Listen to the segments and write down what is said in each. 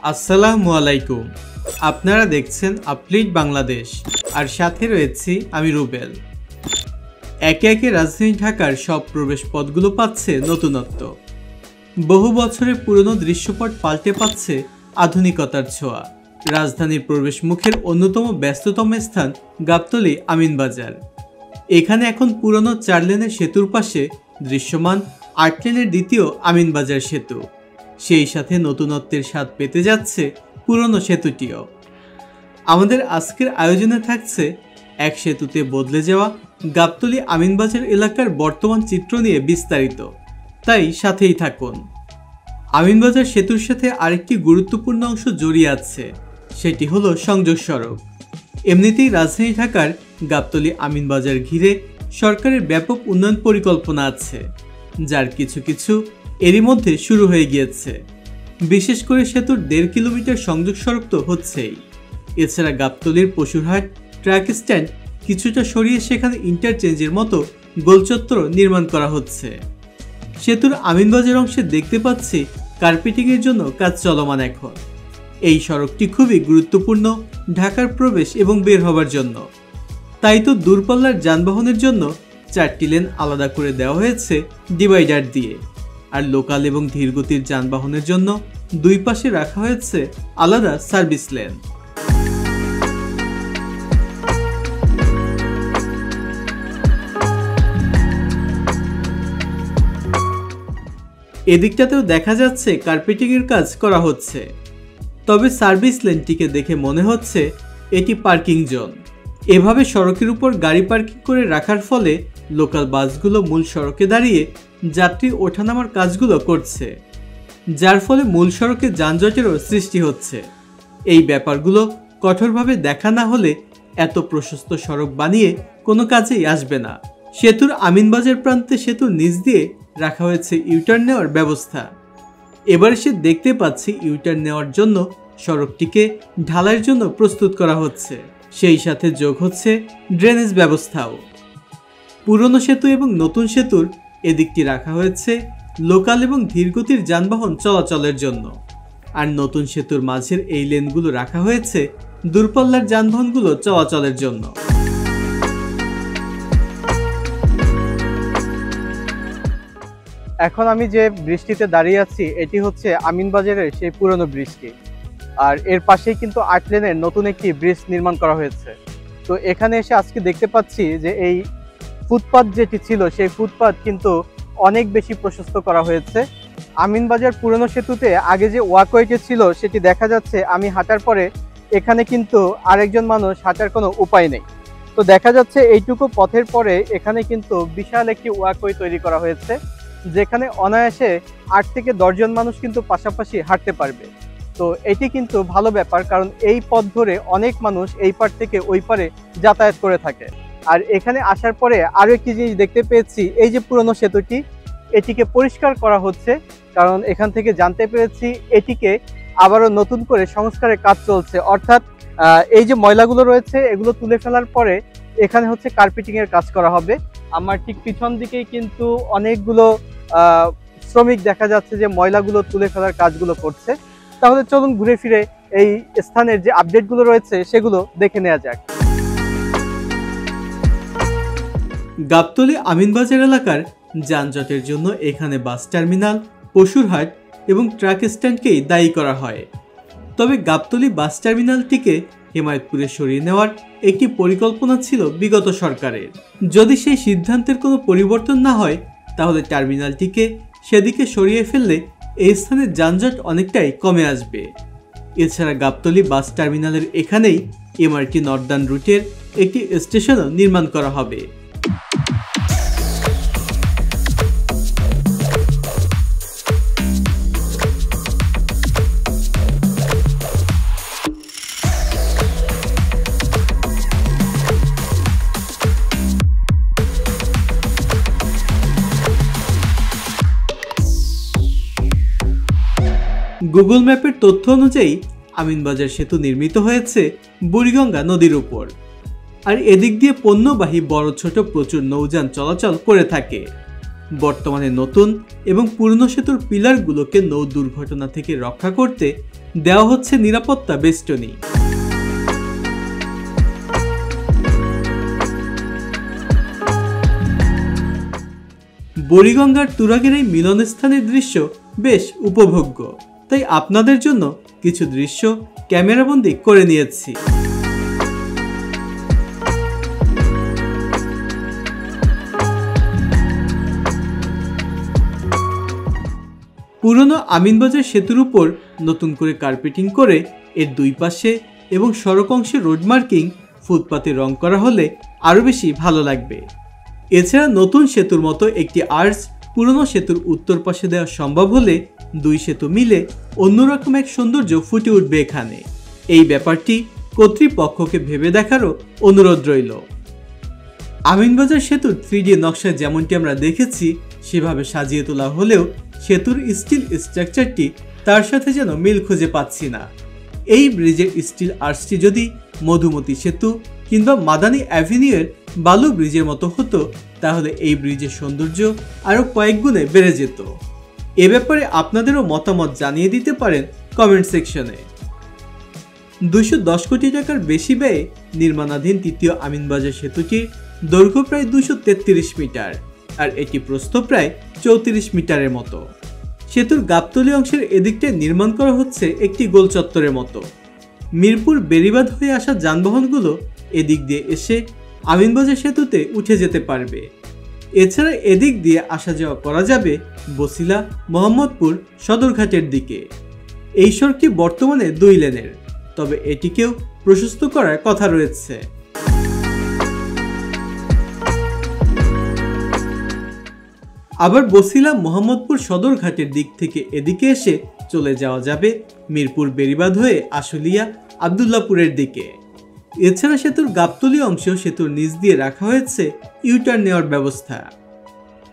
আসসালামু আলাইকুম। আপনারা দেখছেন আপডেট বাংলাদেশ, আর সাথে রয়েছি আমি রুবেল। একে একে রাজধানী ঢাকার সব প্রবেশ পথগুলো পাচ্ছে নতুনত্ব। বহু বছরের পুরনো দৃশ্যপট পাল্টে পাচ্ছে আধুনিকতার ছোঁয়া। রাজধানীর প্রবেশ মুখের অন্যতম ব্যস্ততম স্থান গাবতলী আমিনবাজার। এখানে এখন পুরনো 4 লেনের সেতুর পাশে দৃশ্যমান 8 লেনের দ্বিতীয় আমিনবাজার সেতু। সেই সাথে নতুনত্বের স্বাদ পেতে যাচ্ছে পুরনো সেতুটিও। আমাদের আজকের আয়োজনে থাকছে এক সেতুতে বদলে যাওয়া গাবতলী আমিনবাজার এলাকার বর্তমান চিত্র নিয়ে বিস্তারিত, তাই সাথেই থাকুন। আমিনবাজার সেতুর সাথে আরেকটি গুরুত্বপূর্ণ অংশ জড়িয়ে আছে, সেটি হলো সংযোগ সড়ক। এমনিতেই রাজধানী ঢাকার গাবতলী আমিনবাজার ঘিরে সরকারের ব্যাপক উন্নয়ন পরিকল্পনা আছে, যার কিছু কিছু এরই মধ্যে শুরু হয়ে গিয়েছে। বিশেষ করে সেতুর 1.5 কিলোমিটার সংযোগ সড়ক তো হচ্ছেই। এছাড়া গাবতলীর পশুরহাট ট্রাক স্ট্যান্ড কিছুটা সরিয়ে সেখানে ইন্টারচেঞ্জের মতো গোলচত্বর নির্মাণ করা হচ্ছে। সেতুর আমিনবাজার অংশে দেখতে পাচ্ছি কার্পেটিংয়ের জন্য কাজ চলমান এখন। এই সড়কটি খুবই গুরুত্বপূর্ণ ঢাকার প্রবেশ এবং বের হবার জন্য। তাই তো দূরপাল্লার যানবাহনের জন্য 4টি লেন আলাদা করে দেওয়া হয়েছে ডিভাইডার দিয়ে, আর লোকাল এবং ধীরগতির যানবাহনের জন্য দুই পাশে রাখা হয়েছে আলাদা সার্ভিস লেন। এদিকটাতেও দেখা যাচ্ছে কার্পেটিংয়ের কাজ করা হচ্ছে, তবে সার্ভিস লেনটিকে দেখে মনে হচ্ছে এটি পার্কিং জোন। এভাবে সড়কের উপর গাড়ি পার্কিং করে রাখার ফলে লোকাল বাসগুলো মূল সড়কে দাঁড়িয়ে যাত্রী ওঠানামার কাজগুলো করছে, যার ফলে মূল সড়কে যানজটেরও সৃষ্টি হচ্ছে। এই ব্যাপারগুলো কঠোরভাবে দেখা না হলে এত প্রশস্ত সড়ক বানিয়ে কোনো কাজেই আসবে না। সেতুর আমিনবাজার প্রান্তে সেতুর নিচ দিয়ে রাখা হয়েছে ইউটার্ন নেওয়ার ব্যবস্থা। এবার সে দেখতে পাচ্ছি ইউটার্ন নেওয়ার জন্য সড়কটিকে ঢালাইয়ের জন্য প্রস্তুত করা হচ্ছে, সেই সাথে যোগ হচ্ছে ড্রেনেজ ব্যবস্থাও। পুরনো সেতু এবং নতুন সেতুর এদিকটি রাখা হয়েছে লোকাল এবং ধীরগতির যানবাহন চলাচলের জন্য, আর নতুন সেতুর মাঝের এই লেনগুলো রাখা হয়েছে দূরপাল্লার যানবাহনগুলো চলাচলের জন্য। এখন আমি যে ব্রিজটিতে দাঁড়িয়ে আছি এটি হচ্ছে আমিনবাজারের সেই পুরনো ব্রিজটি, আর এর পাশেই কিন্তু 8 লেনের নতুন একটি ব্রিজ নির্মাণ করা হয়েছে। তো এখানে এসে আজকে দেখতে পাচ্ছি যে এই ফুটপাথ যেটি ছিল সেই ফুটপাথ কিন্তু অনেক বেশি প্রশস্ত করা হয়েছে। আমিনবাজার পুরনো সেতুতে আগে যে ওয়াকওয়েটি ছিল সেটি দেখা যাচ্ছে আমি হাঁটার পরে এখানে কিন্তু আরেকজন মানুষ হাঁটার কোনো উপায় নেই। তো দেখা যাচ্ছে এইটুকু পথের পরে এখানে কিন্তু বিশাল একটি ওয়াকওয়ে তৈরি করা হয়েছে, যেখানে অনায়াসে 8 থেকে 10 জন মানুষ কিন্তু পাশাপাশি হাঁটতে পারবে। তো এটি কিন্তু ভালো ব্যাপার, কারণ এই পথ ধরে অনেক মানুষ এই পার থেকে ওই পারে যাতায়াত করে থাকে। আর এখানে আসার পরে আরও একটি জিনিস দেখতে পেয়েছি, এই যে পুরনো সেতুটি এটিকে পরিষ্কার করা হচ্ছে, কারণ এখান থেকে জানতে পেরেছি এটিকে আবারও নতুন করে সংস্কারের কাজ চলছে। অর্থাৎ এই যে ময়লাগুলো রয়েছে এগুলো তুলে ফেলার পরে এখানে হচ্ছে কার্পেটিংয়ের কাজ করা হবে। আমার ঠিক পিছন দিকেই কিন্তু অনেকগুলো শ্রমিক দেখা যাচ্ছে যে ময়লাগুলো তুলে ফেলার কাজগুলো করছে। তাহলে চলুন ঘুরে ফিরে এই স্থানের যে আপডেটগুলো রয়েছে সেগুলো দেখে নেওয়া যাক। গাবতলী আমিনবাজার এলাকার যানজটের জন্য এখানে বাস টার্মিনাল, পশুরহাট এবং ট্রাক স্ট্যান্ডকেই দায়ী করা হয়। তবে গাবতলী বাস টার্মিনালটিকে হেমায়তপুরে সরিয়ে নেওয়ার একটি পরিকল্পনা ছিল বিগত সরকারের। যদি সেই সিদ্ধান্তের কোনো পরিবর্তন না হয় তাহলে টার্মিনালটিকে সেদিকে সরিয়ে ফেললে এই স্থানের যানজট অনেকটাই কমে আসবে। এছাড়া গাবতলী বাস টার্মিনালের এখানেই এমআরটি নর্দার্ন রুটের একটি স্টেশনও নির্মাণ করা হবে। গুগল ম্যাপের তথ্য অনুযায়ী আমিনবাজার সেতু নির্মিত হয়েছে বুড়িগঙ্গা নদীর উপর, আর এদিক দিয়ে পণ্যবাহী বড় ছোট প্রচুর নৌযান চলাচল করে থাকে। বর্তমানে নতুন এবং পুরনো সেতুর পিলারগুলোকে নৌ দুর্ঘটনা থেকে রক্ষা করতে দেওয়া হচ্ছে নিরাপত্তা বেষ্টনী। বুড়িগঙ্গার তুরাগের এই মিলনস্থানের দৃশ্য বেশ উপভোগ্য, তাই আপনাদের জন্য কিছু দৃশ্য ক্যামেরাবন্দি করে নিয়েছি। পুরনো আমিনবাজার সেতুর উপর নতুন করে কার্পেটিং করে এর দুই পাশে এবং সড়ক অংশে রোড মার্কিং ফুটপাতে রং করা হলে আরও বেশি ভালো লাগবে। এছাড়া নতুন সেতুর মতো একটি আর্চ পুরনো সেতুর উত্তর পাশে দেওয়া সম্ভব হলে দুই সেতু মিলে অন্যরকম এক সৌন্দর্য ফুটে উঠবে এখানে। এই ব্যাপারটি কর্তৃপক্ষকে ভেবে দেখারও অনুরোধ রইল। আমিনবাজার সেতুর 3D নকশা যেমনটি আমরা দেখেছি সেভাবে সাজিয়ে তোলা হলেও সেতুর স্টিল স্ট্রাকচারটি তার সাথে যেন মিল খুঁজে পাচ্ছি না। এই ব্রিজের স্টিল আর্চটি যদি মধুমতি সেতু কিংবা মাদানী অ্যাভিনিউয়ের বালু ব্রিজের মতো হতো তাহলে এই ব্রিজের সৌন্দর্য আরও কয়েক গুণে বেড়ে যেত। এ ব্যাপারে আপনাদেরও মতামত জানিয়ে দিতে পারেন কমেন্ট সেকশনে। 210 কোটি টাকার বেশি ব্যয়ে নির্মাণাধীন তৃতীয় আমিনবাজার সেতুটির দৈর্ঘ্য প্রায় 233 মিটার আর এটি প্রস্থ প্রায় 34 মিটারের মতো। সেতুর গাবতলী অংশের এদিকটায় নির্মাণ করা হচ্ছে একটি গোল চত্বরের মতো। মিরপুর বেড়িবাঁধ হয়ে আসা যানবাহনগুলো এদিক দিয়ে এসে আমিনবাজার সেতুতে উঠে যেতে পারবে। এছাড়া এদিক দিয়ে আসা যাওয়া করা যাবে বছিলা মোহাম্মদপুর সদরঘাটের দিকে। এই সড়কটি বর্তমানে 2 লেনের, তবে এটিকেও প্রশস্ত করার কথা রয়েছে। আবার বছিলা মোহাম্মদপুর সদরঘাটের দিক থেকে এদিকে এসে চলে যাওয়া যাবে মিরপুর বেড়িবাঁধ হয়ে আশুলিয়া আবদুল্লাপুরের দিকে। এছাড়া সেতুর গাবতলী অংশ সেতুর নিচ দিয়ে রাখা হয়েছে ইউটার্ন নেওয়ার ব্যবস্থা।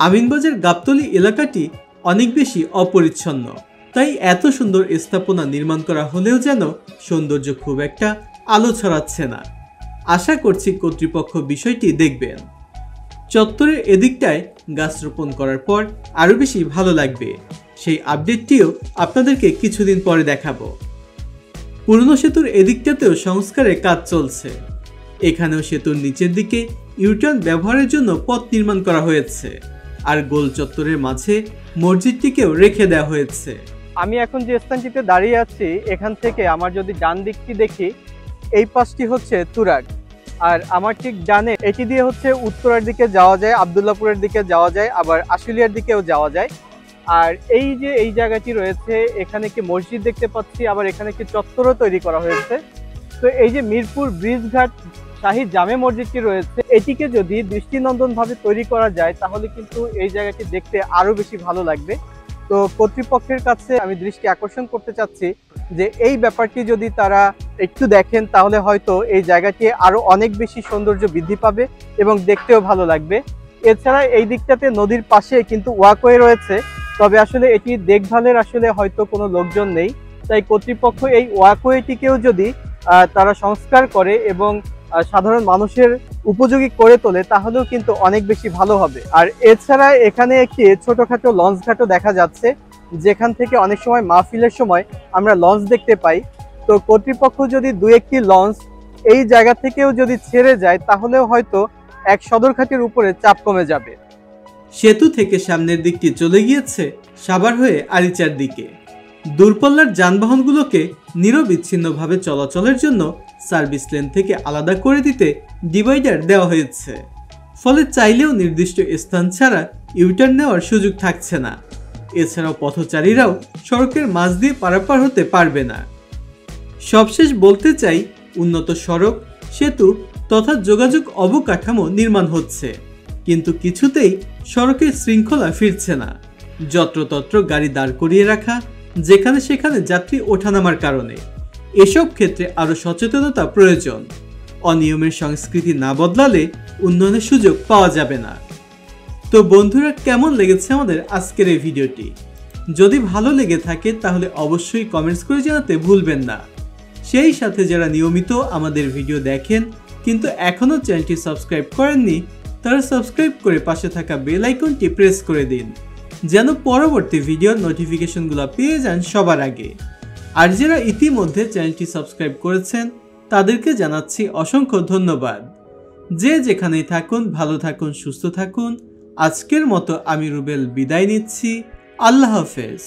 আমিনবাজার গাবতলী এলাকাটি অনেক বেশি অপরিচ্ছন্ন, তাই এত সুন্দর স্থাপনা নির্মাণ করা হলেও যেন সৌন্দর্য খুব একটা আলো ছড়াচ্ছে না। আশা করছি কর্তৃপক্ষ বিষয়টি দেখবেন। চত্বরের এদিকটায় গাছ রোপণ করার পর আরও বেশি ভালো লাগবে, সেই আপডেটটিও আপনাদেরকে কিছুদিন পরে দেখাবো। পুরনো সেতুর এদিকটাতেও সংস্কারের কাজ চলছে। এখানেও সেতুর নিচের দিকে ইউটার্ন ব্যবহারের জন্য পথ নির্মাণ করা হয়েছে আর গোল চত্বরের মাঝে মসজিদটিকেও রেখে দেওয়া হয়েছে। আমি এখন যে স্থানটিতে দাঁড়িয়ে আছি এখান থেকে আমার যদি ডান দিকটি দেখি, এই পাশটি হচ্ছে তুরাগ, আর আমার ঠিক ডানে এটি দিয়ে হচ্ছে উত্তরার দিকে যাওয়া যায়, আবদুল্লাপুরের দিকে যাওয়া যায়, আবার আশুলিয়ার দিকেও যাওয়া যায়। আর এই যে এই জায়গাটি রয়েছে এখানে কি মসজিদ দেখতে পাচ্ছি, আবার এখানে কি চত্বরও তৈরি করা হয়েছে। তো এই যে মিরপুর ব্রিজঘাট শাহী জামে মসজিদটি রয়েছে, এটিকে যদি দৃষ্টিনন্দনভাবে তৈরি করা যায় তাহলে কিন্তু এই জায়গাটি দেখতে আরো বেশি ভালো লাগবে। তো কর্তৃপক্ষের কাছে আমি দৃষ্টি আকর্ষণ করতে চাচ্ছি যে এই ব্যাপারটি যদি তারা একটু দেখেন তাহলে হয়তো এই জায়গাটি আরো অনেক বেশি সৌন্দর্য বৃদ্ধি পাবে এবং দেখতেও ভালো লাগবে। এছাড়া এই দিকটাতে নদীর পাশে কিন্তু ওয়াকওয়ে রয়েছে, তবে আসলে এটি দেখভালের আসলে হয়তো কোনো লোকজন নেই, তাই কর্তৃপক্ষ এই ওয়াকওয়েটিকেও যদি তারা সংস্কার করে এবং সাধারণ মানুষের উপযোগী করে তোলে তাহলেও কিন্তু অনেক বেশি ভালো হবে। আর এছাড়া এখানে একটি ছোটখাটো লঞ্চ ঘাটও দেখা যাচ্ছে, যেখান থেকে অনেক সময় মাহফিলের সময় আমরা লঞ্চ দেখতে পাই। তো কর্তৃপক্ষ যদি 2-1টি লঞ্চ এই জায়গা থেকেও যদি ছেড়ে যায় তাহলেও হয়তো এক সদরঘাটের উপরে চাপ কমে যাবে। সেতু থেকে সামনের দিকটি চলে গিয়েছে সাভার হয়ে আরিচার দিকে। দূরপাল্লার যানবাহনগুলোকে নিরবিচ্ছিন্নভাবে চলাচলের জন্য সার্ভিস লেন থেকে আলাদা করে দিতে ডিভাইডার দেওয়া হয়েছে, ফলে চাইলেও নির্দিষ্ট স্থান ছাড়া ইউটার্ন নেওয়ার সুযোগ থাকছে না। এছাড়াও পথচারীরাও সড়কের মাঝ দিয়ে পারাপার হতে পারবে না। সবশেষ বলতে চাই, উন্নত সড়ক, সেতু তথা যোগাযোগ অবকাঠামো নির্মাণ হচ্ছে, কিন্তু কিছুতেই সড়কের শৃঙ্খলা ফিরছে না। যত্রতত্র গাড়ি দাঁড় করিয়ে রাখা, যেখানে সেখানে যাত্রী ওঠানামার কারণে। এসব ক্ষেত্রে আরও সচেতনতা প্রয়োজন। অনিয়মের সংস্কৃতি না বদলালে উন্নয়নের সুযোগ পাওয়া যাবে না। তো বন্ধুরা, কেমন লেগেছে আমাদের আজকের এই ভিডিওটি? যদি ভালো লেগে থাকে তাহলে অবশ্যই কমেন্টস করে জানাতে ভুলবেন না। সেই সাথে যারা নিয়মিত আমাদের ভিডিও দেখেন কিন্তু এখনও চ্যানেলটি সাবস্ক্রাইব করেননি, তারা সাবস্ক্রাইব করে পাশে থাকা বেল আইকনটি প্রেস করে দিন, যেন পরবর্তী ভিডিওর নোটিফিকেশনগুলো পেয়ে যান সবার আগে। আর যারা ইতিমধ্যে চ্যানেলটি সাবস্ক্রাইব করেছেন তাদেরকে জানাচ্ছি অসংখ্য ধন্যবাদ। যে যেখানেই থাকুন ভালো থাকুন, সুস্থ থাকুন। আজকের মতো আমি রুবেল বিদায় নিচ্ছি। আল্লাহ হাফেজ।